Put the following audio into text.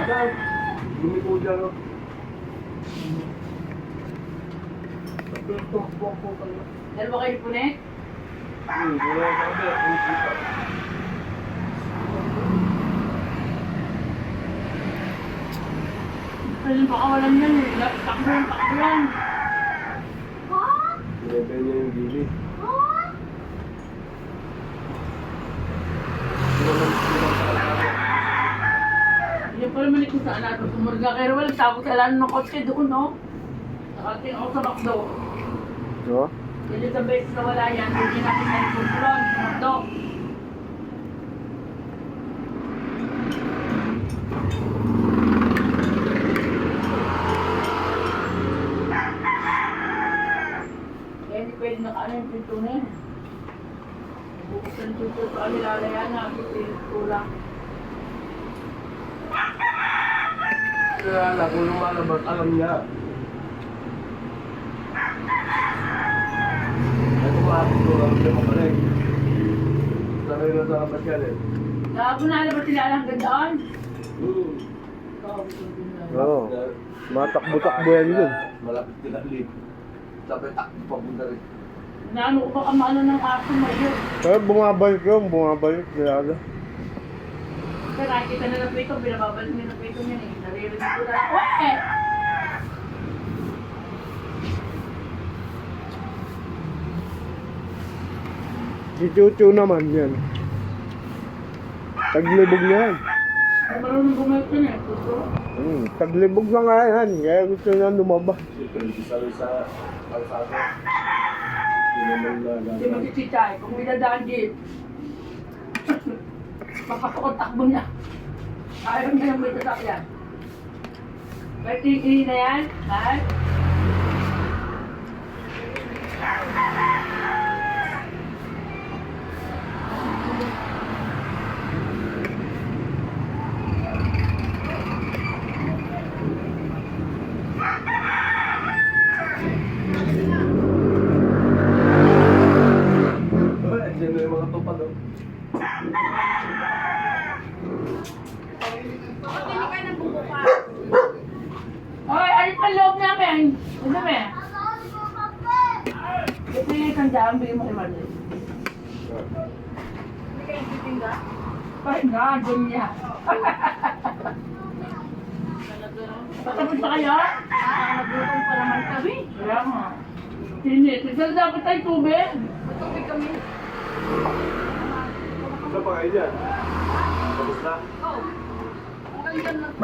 Saan? Lumiko dyan, no? Tumakbong po kayo. Dalawa kayo punet? Wala ka ba? Ang kita. Pwede pakawalan yan eh. Takbo yan. Level niya yung gilid. Yan pala manik kung saan natin sumurga. Kaya wala tapos kailangan ng kotse doon, no? Nakating ako sa McDo. No? Yan sa beses na wala yan. Hindi natin na ipulon sa McDo. Kaya hindi pwede nakaano yung pinto na yun. Buksan yung pinto sa alilalayan na. Kulang. Kaya alam, kung lumalabas, alam niya. Ay, kumapit ko, alam siya makalig. Sanay na sa labas yan eh. Labo na alam ba sila hanggang doon? Oo. Matakbo-takbo yan dun. Malapit kinalip. Sabi, takbo papunta rin. Naano ko baka maano ng aso mayo. Pero bumabalik yun, bumabalik. Kaya Kasi nakikita na ng pito, binababalik niya ng pito niya eh. Naririnig ko na, weh! si Chuchu naman yan. Taglibog na yan. Ay, marunong bumalik yun eh. Tuto. Taglibog na nga yan. Kaya gusto niya lumabas. Siyempre, isa rin sa kalsada. Hindi naman na Hindi magsisitay. Kung may dadaan jeep, makapakot-takbo niya. Ayaw niya yung may sasakyan. May tingin na yan, ha? Diyan na yung mga tupad, oh. Hoy, alis pa loob namin. Ano ba? Ito yung isang daan, bigyan mo kay Marlene. Hindi kayo titinda? Pahinga, doon niya. Patapos pa kayo? Nagutom pa naman kami. Kaya nga. Sinit. Isang dapat tayo tubig. Tubig kami. Isa pa kayo dyan. Tapos na? Oo. Hanggang dyan lang.